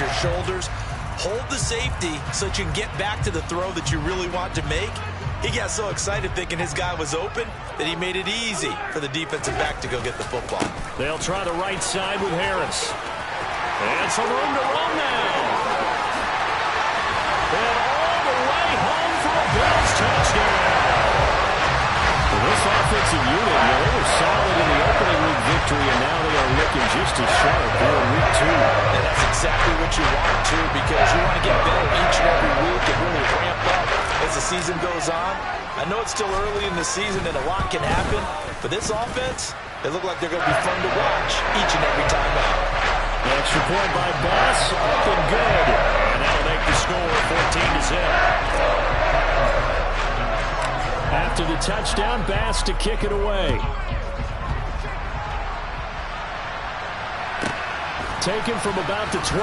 your shoulders. Hold the safety so that you can get back to the throw that you really want to make. He got so excited thinking his guy was open that he made it easy for the defensive back to go get the football. They'll try the right side with Harris. And some room to run now. And all the way home for a Bills touchdown. This offensive unit, they were solid in the opening week victory, and now they are looking just as sharp here in week 2. And that's exactly what you want, too, because you want to get better each and every week and really ramp up as the season goes on. I know it's still early in the season and a lot can happen, but this offense, they look like they're going to be fun to watch each and every time out. Extra point by Bass, up and good. And that'll make the score 14-0. After the touchdown, Bass to kick it away. Taken from about the 12.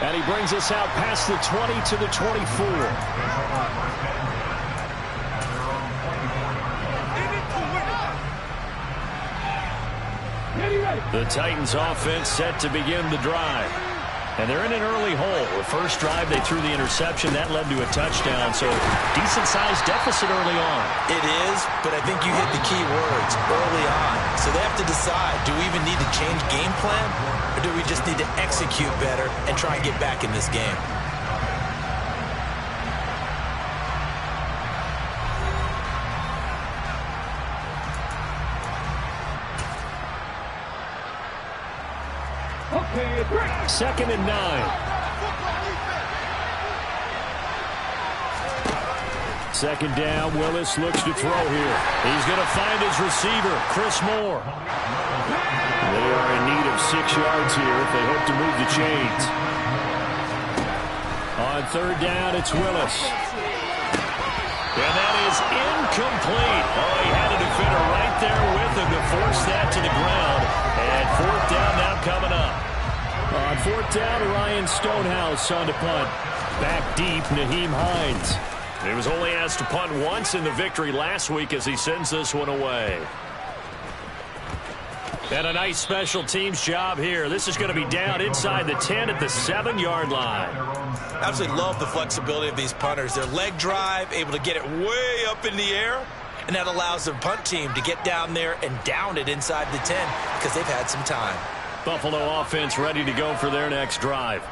And he brings us out past the 20 to the 24. The Titans offense set to begin the drive. And they're in an early hole. The first drive, they threw the interception. That led to a touchdown. So decent-sized deficit early on. It is, but I think you hit the key words early on. So they have to decide, do we even need to change game plan? Or do we just need to execute better and try and get back in this game? Second and 9. Second down, Willis looks to throw here. He's going to find his receiver, Chris Moore. They are in need of 6 yards here if they hope to move the chains. On third down, it's Willis. And that is incomplete. Oh, he had a defender right there with him to force that to the ground. And fourth down now coming up. On fourth down, Ryan Stonehouse on to punt. Back deep, Nyheim Hines. He was only asked to punt once in the victory last week as he sends this one away. And a nice special teams job here. This is going to be down inside the 10 at the 7-yard line. Absolutely love the flexibility of these punters. Their leg drive, able to get it way up in the air, and that allows the punt team to get down there and down it inside the 10 because they've had some time. Buffalo offense ready to go for their next drive.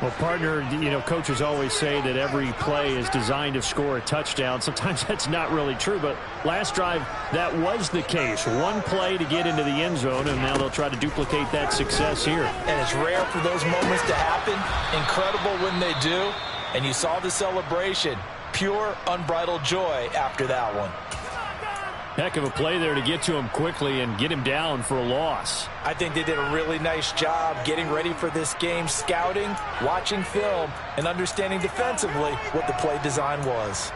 Well, partner, coaches always say that every play is designed to score a touchdown. Sometimes that's not really true, but last drive, that was the case. One play to get into the end zone, and now they'll try to duplicate that success here. And it's rare for those moments to happen. Incredible when they do. And you saw the celebration. Pure, unbridled joy after that one. Heck of a play there to get to him quickly and get him down for a loss. I think they did a really nice job getting ready for this game, scouting, watching film, and understanding defensively what the play design was.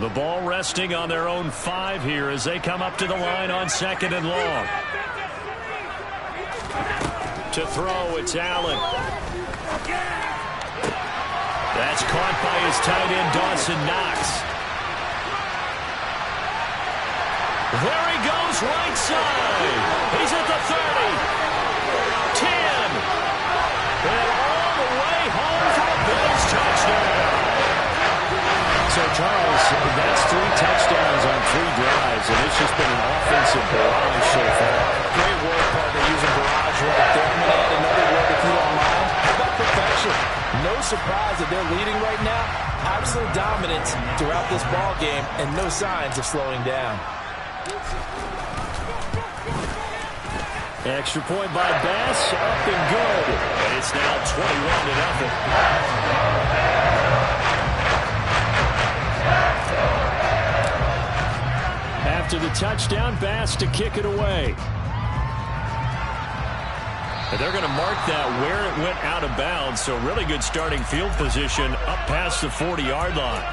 The ball resting on their own 5 here as they come up to the line on second and long. To throw, it's Allen. That's caught by his tight end, Dawson Knox. There he goes, right side. He's at the 30. 10. And all the way home for a Bills touchdown. So, Charles, that's 3 touchdowns on 3 drives, and it's just been an offensive barrage so far. Great work, partner, using barrage right there. I'm going to add another word, if you don't mind. How about perfection? No surprise that they're leading right now. Absolute dominance throughout this ball game, and no signs of slowing down. Extra point by Bass, up and good. And it's now 21-0. After the touchdown, Bass to kick it away. And they're going to mark that where it went out of bounds, so really good starting field position up past the 40-yard line.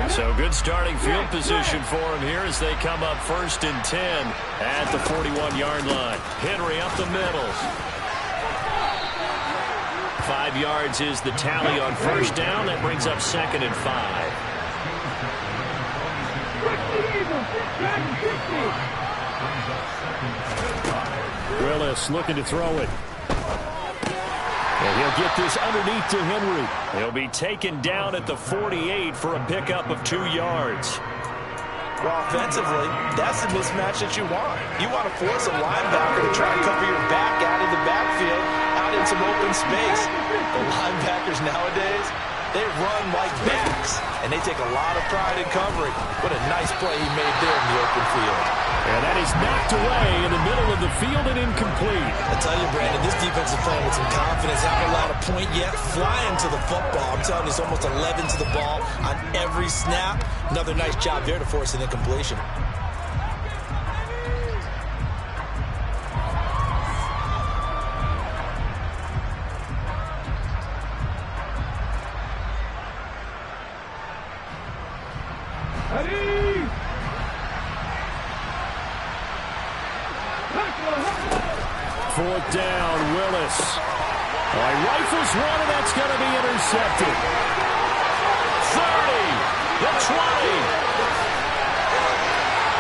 So good starting field position for him here as they come up 1st and 10 at the 41-yard line. Henry up the middle. 5 5 yards is the tally on first down. That brings up 2nd and 5. Willis looking to throw it. And he'll get this underneath to Henry. He'll be taken down at the 48 for a pickup of 2 yards. Well, offensively, that's the mismatch that you want. You want to force a linebacker to try and cover your back out of the backfield, out in some open space. The linebackers nowadays, they run like backs, and they take a lot of pride in covering. What a nice play he made there in the open field. And that is knocked away in the middle of the field and incomplete. I tell you, Brandon, this defense is playing with some confidence. Haven't allowed a point yet. Flying to the football. I'm telling you, it's almost 11 to the ball on every snap. Another nice job there to force an incompletion. Fourth down, Willis. Oh, he rifles one, and that's going to be intercepted. 30, the 20.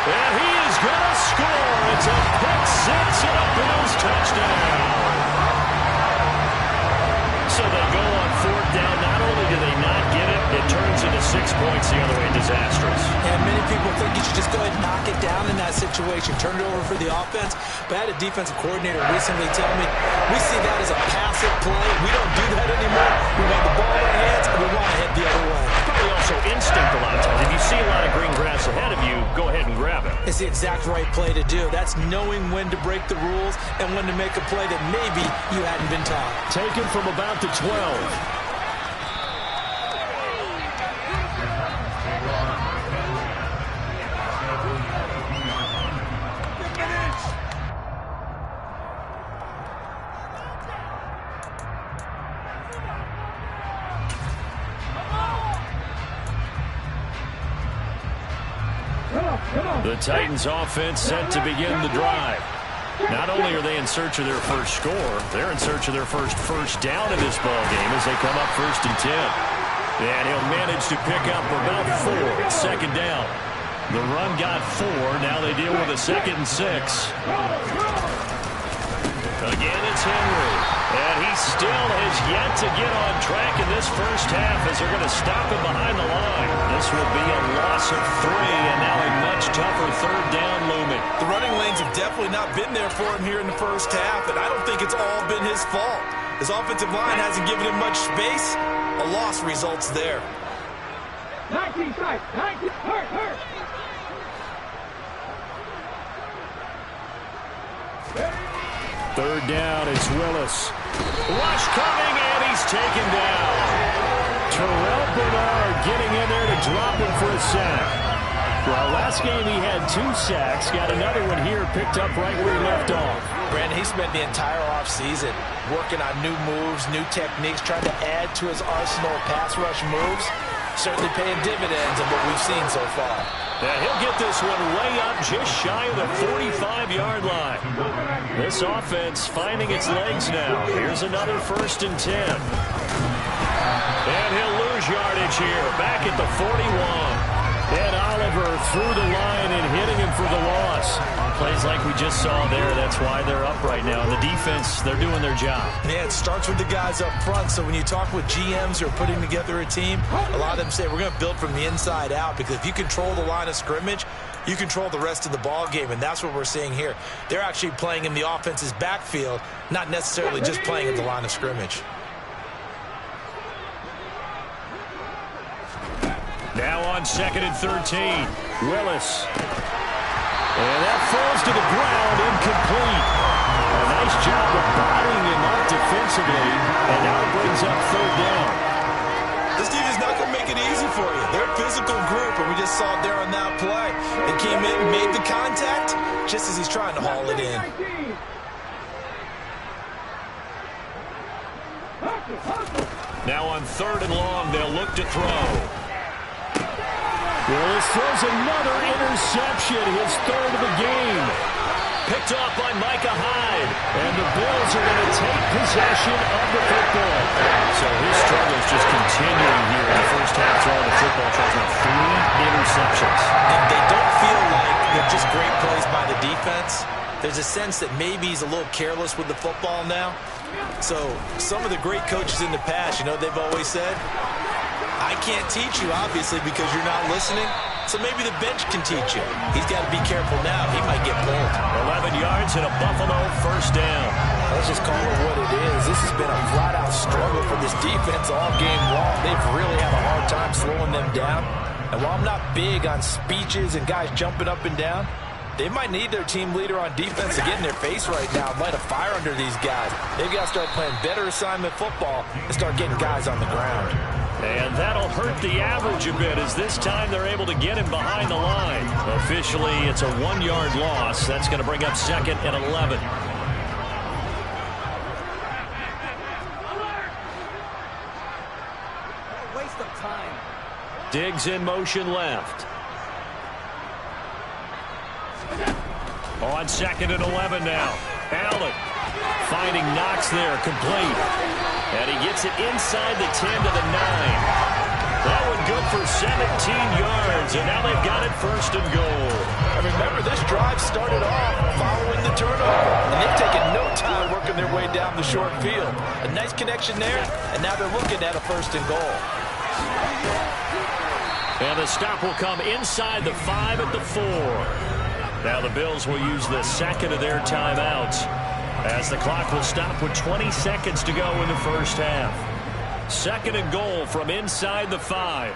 And he is going to score. It's a pick six and a Bills touchdown. So they go on fourth down. Not only do they not get it, it turns into 6 points the other way. Disastrous. And many people think you should just go ahead and knock it down in that situation. Turn it over for the offense. But I had a defensive coordinator recently tell me, we see that as a passive play. We don't do that anymore. We want the ball in our hands, and we want to head the other way. Probably also instinct a lot of times. If you see a lot of green grass ahead of you, go ahead and grab it. It's the exact right play to do. That's knowing when to break the rules and when to make a play that maybe you hadn't been taught. Taken from about the 12. The Titans offense set to begin the drive. Not only are they in search of their first score, they're in search of their first down in this ball game as they come up 1st and 10. And he'll manage to pick up about 4. Second down. The run got 4. Now they deal with a 2nd and 6. Again, it's Henry. And he still has yet to get on track in this first half as they're going to stop him behind the line. This will be a loss of 3, and now a much tougher third down looming. The running lanes have definitely not been there for him here in the first half, and I don't think it's all been his fault. His offensive line hasn't given him much space. A loss results there. 19 strike, 19, hurt. Third down, it's Willis. Rush coming, and he's taken down. Terrell Bernard getting in there to drop him for a sack. Well, last game he had 2 sacks. Got another one here picked up right where he left off. Brandon, he spent the entire offseason working on new moves, new techniques, trying to add to his arsenal of pass rush moves. Certainly paying dividends in what we've seen so far. And he'll get this one way up just shy of the 45-yard line. This offense finding its legs now. Here's another 1st and 10. And he'll lose yardage here. Back at the 41. And Oliver through the line and hitting him for the loss. Plays like we just saw there. That's why they're up right now. And the defense, they're doing their job. Yeah, it starts with the guys up front. So when you talk with GMs who are putting together a team, a lot of them say we're going to build from the inside out, because if you control the line of scrimmage, you control the rest of the ball game, and that's what we're seeing here. They're actually playing in the offense's backfield, not necessarily just playing at the line of scrimmage. Now on 2nd and 13. Willis. And that falls to the ground, incomplete. A nice job of bodying him up defensively, and now it brings up 3rd down. This team is not going to make it easy for you. They're a physical group, and we just saw it there on that play. They came in, made the contact, just as he's trying to haul it in. Now on 3rd and long, they'll look to throw. Willis throws another interception, his 3rd of the game. Picked off by Micah Hyde. And the Bills are going to take possession of the football. So his struggles just continuing here in the first half throwing the football. Tries with 3 interceptions. And they don't feel like they're just great plays by the defense. There's a sense that maybe he's a little careless with the football now. So some of the great coaches in the past, you know, they've always said, I can't teach you, obviously, because you're not listening. So maybe the bench can teach you. He's got to be careful now. He might get pulled. 11 yards and a Buffalo first down. Let's just call it what it is. This has been a flat-out struggle for this defense all game long. They've really had a hard time slowing them down. And while I'm not big on speeches and guys jumping up and down, they might need their team leader on defense to get in their face right now and light a fire under these guys. They've got to start playing better assignment football and start getting guys on the ground. And that'll hurt the average a bit as this time they're able to get him behind the line. Officially, it's a 1-yard loss. That's going to bring up 2nd and 11. Waste of time. Diggs in motion left. On 2nd and 11 now. Allen finding Knox there, complete. And he gets it inside the 10 to the 9. That one good for 17 yards, and now they've got it 1st and goal. And remember, this drive started off following the turnover, and they've taken no time working their way down the short field. A nice connection there, and now they're looking at a 1st and goal. And the stop will come inside the 5 at the 4. Now the Bills will use the 2nd of their timeouts as the clock will stop with 20 seconds to go in the first half. 2nd and goal from inside the 5.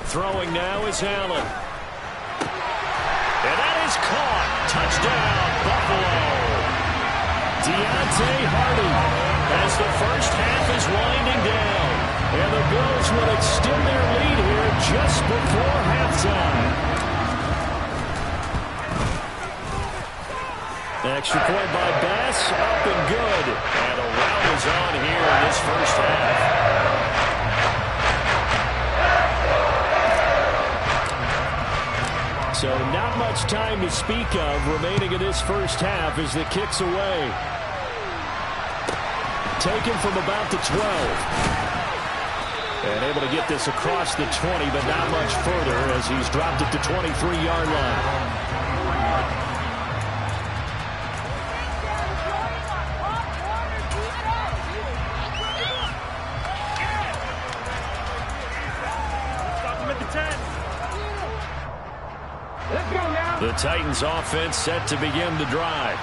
Throwing now is Allen. And that is caught. Touchdown, Buffalo. Deontay Hardy as the first half is winding down. And the Bills will extend their lead here just before halftime. Extra point by Bass, up and good. And a rout is on here in this first half. So not much time to speak of remaining in this first half as the kick's away. Taken from about the 12. And able to get this across the 20, but not much further as he's dropped it to 23-yard line. The Titans offense set to begin the drive.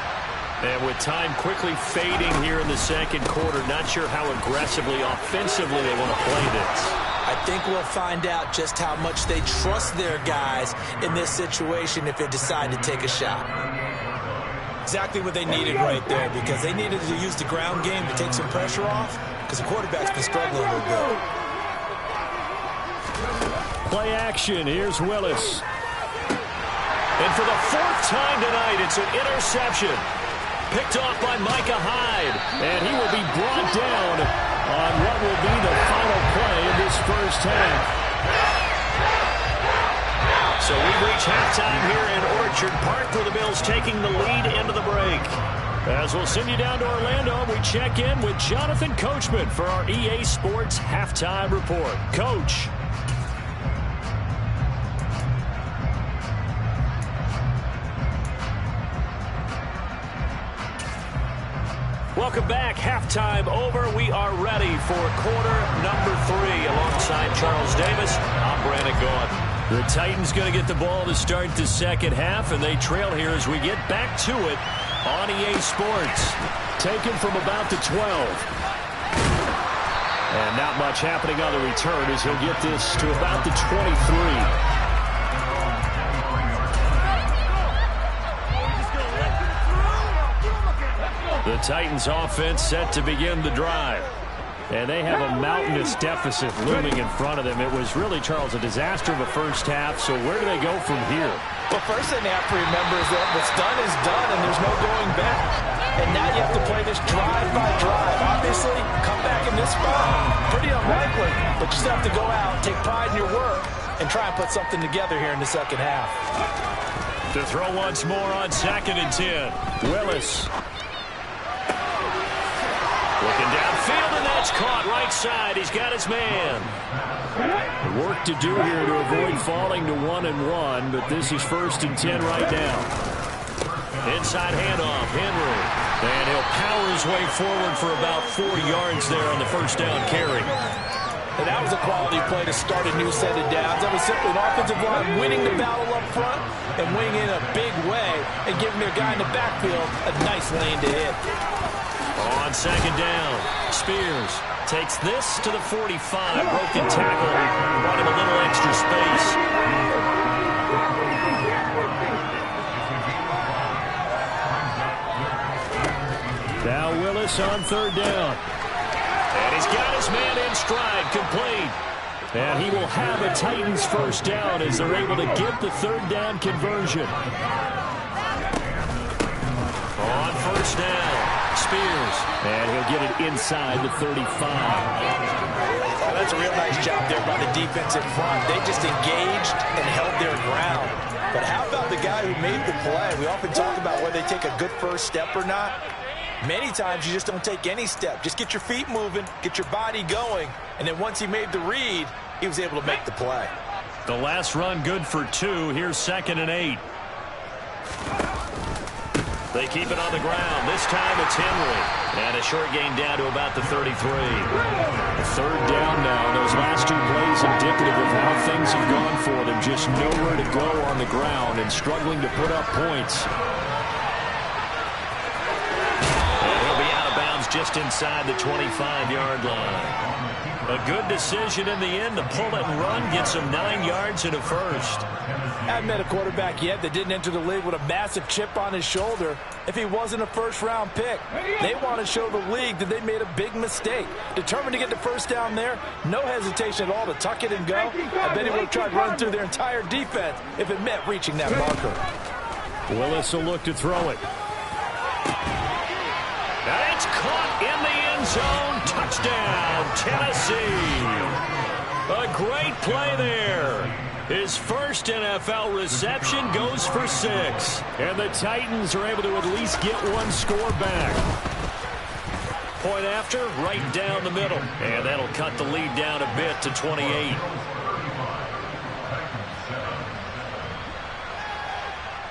And with time quickly fading here in the 2nd quarter, not sure how aggressively, offensively they want to play this. I think we'll find out just how much they trust their guys in this situation if they decide to take a shot. Exactly what they needed right there, because they needed to use the ground game to take some pressure off, because the quarterback's been struggling a little bit. Play action. Here's Willis. And for the 4th time tonight, it's an interception. Picked off by Micah Hyde. And he will be brought down on what will be the final play of this first half. So we reach halftime here in Orchard Park with the Bills taking the lead into the break. As we'll send you down to Orlando, we check in with Jonathan Coachman for our EA Sports Halftime Report. Coach. Welcome back. Halftime over. We are ready for quarter number 3 alongside Charles Davis. I'm Brandon Gaudin. The Titans going to get the ball to start the 2nd half, and they trail here as we get back to it on EA Sports. Taken from about the 12. And not much happening on the return as he'll get this to about the 23. The Titans offense set to begin the drive. And they have a mountainous deficit looming in front of them. It was really, Charles, a disaster of a first half. So where do they go from here? Well, first thing they have to remember is that what's done is done, and there's no going back. And now you have to play this drive by drive. Obviously, come back in this spot, pretty unlikely. But you still have to go out, take pride in your work, and try and put something together here in the second half. To throw once more on 2nd and 10. Willis. Looking downfield, and that's caught right side. He's got his man. Work to do here to avoid falling to 1-1, but this is 1st and 10 right now. Inside handoff, Henry. And he'll power his way forward for about 4 yards there on the first down carry. And that was a quality play to start a new set of downs. That was simply an offensive line winning the battle up front and winning in a big way and giving their guy in the backfield a nice lane to hit. On 2nd down, Spears takes this to the 45. Broken tackle, brought him a little extra space. Now Willis on 3rd down. And he's got his man in stride, complete. And he will have a Titans first down as they're able to get the 3rd down conversion. On 1st down, Spears. And he'll get it inside the 35. Oh, that's a real nice job there by the defense in front. They just engaged and held their ground. But how about the guy who made the play? We often talk about whether they take a good first step or not. Many times you just don't take any step. Just get your feet moving, get your body going, and then once he made the read, he was able to make the play. The last run good for 2. Here's 2nd and 8. They keep it on the ground. This time it's Henry. And a short gain down to about the 33. 3rd down now. Those last 2 plays indicative of how things have gone for them. Just nowhere to go on the ground and struggling to put up points. Just inside the 25-yard line. A good decision in the end to pull it and run, get some 9 yards and a first. I haven't met a quarterback yet that didn't enter the league with a massive chip on his shoulder if he wasn't a first-round pick. They want to show the league that they made a big mistake. Determined to get the first down there, no hesitation at all to tuck it and go. I bet he would have tried running through their entire defense if it meant reaching that marker. Willis will look to throw it. And it's caught in the end zone. Touchdown, Tennessee. A great play there. His first NFL reception goes for 6. And the Titans are able to at least get 1 score back. Point after, right down the middle. And that'll cut the lead down a bit to 28.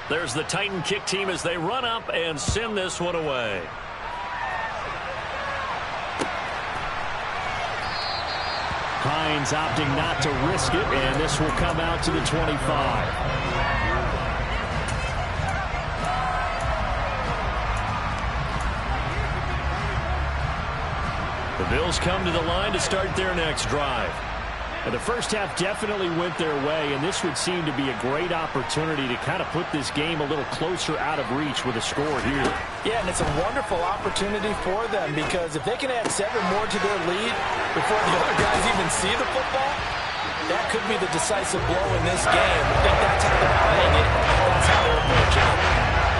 There's the Titan kick team as they run up and send this one away. Hines opting not to risk it, and this will come out to the 25. The Bills come to the line to start their next drive. And the first half definitely went their way, and this would seem to be a great opportunity to kind of put this game a little closer out of reach with a score here. Yeah, and it's a wonderful opportunity for them because if they can add 7 more to their lead before the other guys even see the football, that could be the decisive blow in this game. I think that's how they're playing it. That's how they're approaching it.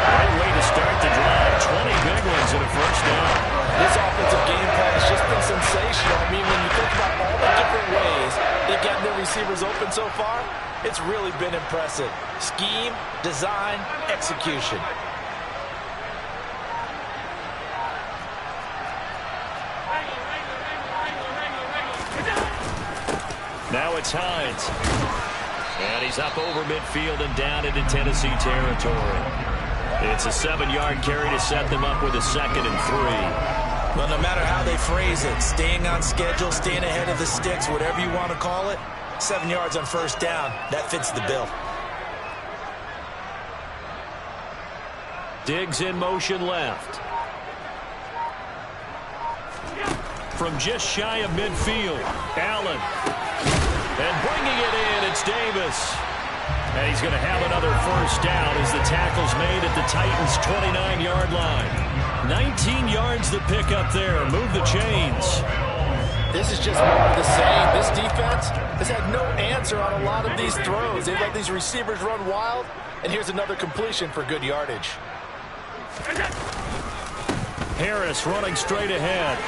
Great way to start the drive. 20 big ones and a first down. This offensive game plan has just been sensational. I mean, when you think about all the different ways they've gotten their receivers open so far, it's really been impressive. Scheme, design, execution. Now it's Hines. And he's up over midfield and down into Tennessee territory. It's a 7-yard carry to set them up with a 2nd and 3. Well, no matter how they phrase it, staying on schedule, staying ahead of the sticks, whatever you want to call it, 7 yards on first down, that fits the bill. Diggs in motion left. From just shy of midfield, Allen. And bringing it in, it's Davis. And he's going to have another first down as the tackle's made at the Titans' 29-yard line. 19 yards to pick up there. Move the chains. This is just more of the same. This defense has had no answer on a lot of these throws. They've let these receivers run wild, and here's another completion for good yardage. Harris running straight ahead.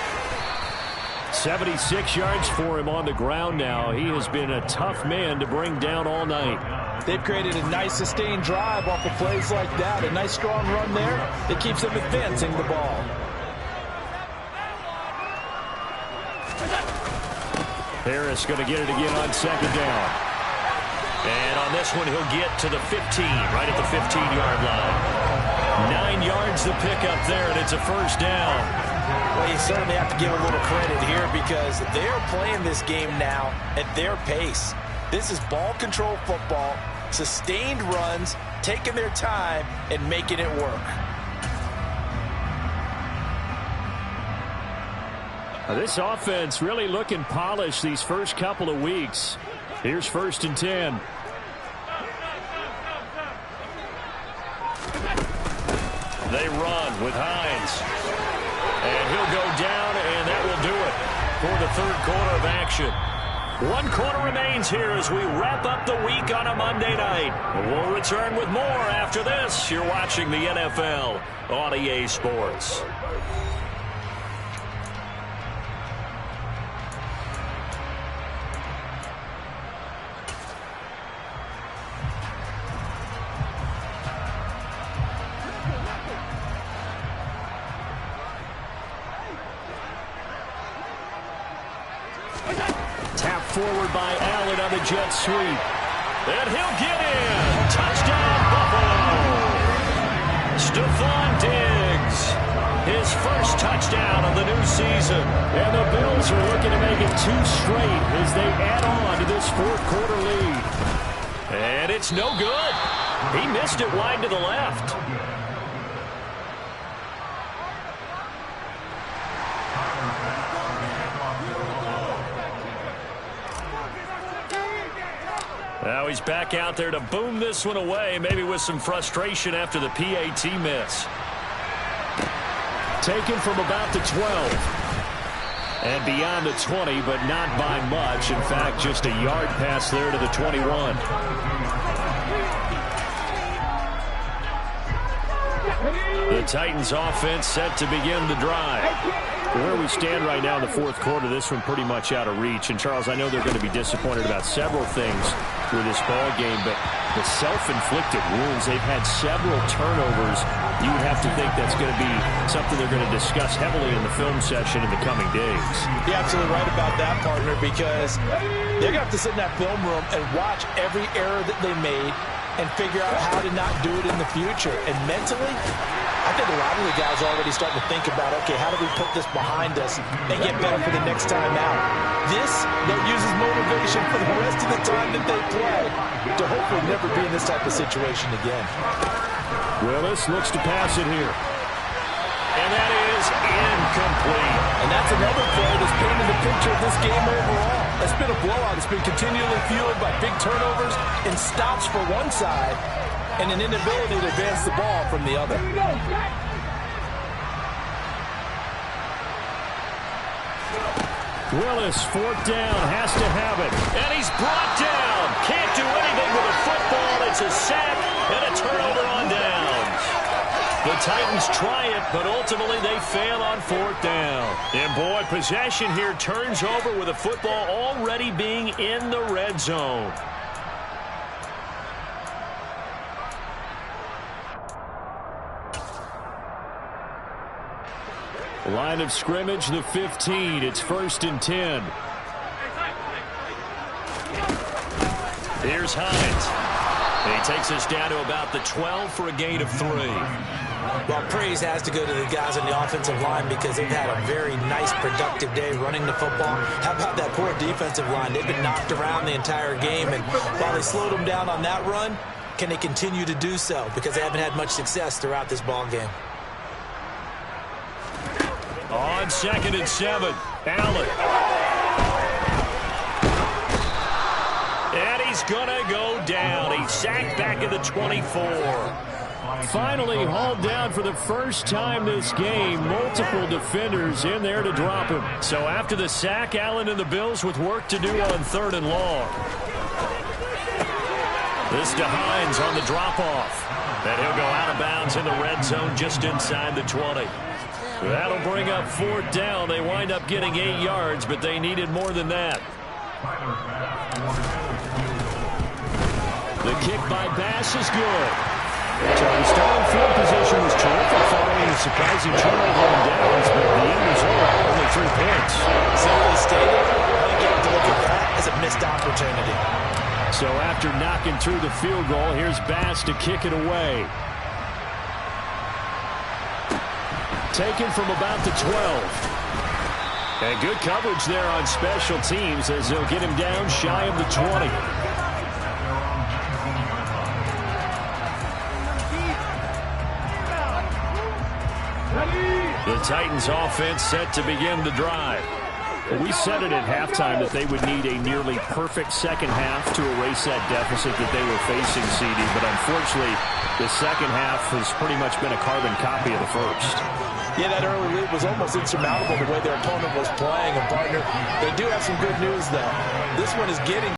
76 yards for him on the ground now. He has been a tough man to bring down all night. They've created a nice sustained drive off of plays like that. A nice strong run there that keeps them advancing the ball. Harris going to get it again on second down. And on this one, he'll get to the 15, right at the 15-yard line. 9 yards to pick up there, and it's a first down. Well, you certainly have to give a little credit here because they're playing this game now at their pace. This is ball control football, sustained runs, taking their time, and making it work. This offense really looking polished these first couple of weeks. Here's 1st and 10. They run with Hines. And he'll go down, and that will do it for the third quarter of action. 1 quarter remains here as we wrap up the week on a Monday night. We'll return with more after this. You're watching the NFL on EA Sports. Forward by Allen on the jet sweep. And he'll get in. Touchdown, Buffalo. Stephon Diggs. His first touchdown of the new season. And the Bills are looking to make it 2 straight as they add on to this fourth quarter lead. And it's no good. He missed it wide to the left. Now he's back out there to boom this one away, maybe with some frustration after the PAT miss. Taken from about the 12. And beyond the 20, but not by much. In fact, just a yard pass there to the 21. The Titans offense set to begin the drive. Where we stand right now in the fourth quarter, this one pretty much out of reach. And, Charles, I know they're going to be disappointed about several things with this ball game, but the self-inflicted wounds, they've had several turnovers. You would have to think that's going to be something they're going to discuss heavily in the film session in the coming days. You're absolutely right about that, partner, because they're going to have to sit in that film room and watch every error that they made and figure out how to not do it in the future. And mentally, I think a lot of the guys are already starting to think about, okay, how do we put this behind us and get better for the next time out? This, they'll use as motivation for the rest of the time that they play to hopefully never be in this type of situation again. Willis looks to pass it here. And that is incomplete. And that's another play that's painted the picture of this game overall. It's been a blowout. It's been continually fueled by big turnovers and stops for one side and an inability to advance the ball from the other. Willis, 4th down, has to have it. And he's brought down. Can't do anything with a football. It's a sack and a turnover on downs. The Titans try it, but ultimately they fail on 4th down. And boy, possession here turns over with a football already being in the red zone. Line of scrimmage, the 15. It's 1st and 10. Here's Hines. And he takes us down to about the 12 for a gain of 3. Well, praise has to go to the guys on the offensive line because they've had a very nice, productive day running the football. How about that poor defensive line? They've been knocked around the entire game, and while they slowed them down on that run, can they continue to do so? Because they haven't had much success throughout this ball game. On 2nd and 7, Allen. And he's going to go down. He's sacked back at the 24. Finally hauled down for the first time this game. Multiple defenders in there to drop him. So after the sack, Allen and the Bills with work to do on 3rd and long. This to Hines on the drop-off. And he'll go out of bounds in the red zone just inside the 20. That'll bring up 4th down. They wind up getting 8 yards, but they needed more than that. The kick by Bass is good. So the starting field position was terrific following a surprising turnover on downs, but the end result, only 3 points. Simply stated, I think you have to look at that as a missed opportunity. So after knocking through the field goal, here's Bass to kick it away. Taken from about the 12. And good coverage there on special teams as they'll get him down shy of the 20. The Titans offense set to begin the drive. Well, we said it at halftime that they would need a nearly perfect second half to erase that deficit that they were facing, CD. But unfortunately, the second half has pretty much been a carbon copy of the first. Yeah, that early lead was almost insurmountable the way their opponent was playing. And, partner, they do have some good news, though. This one is getting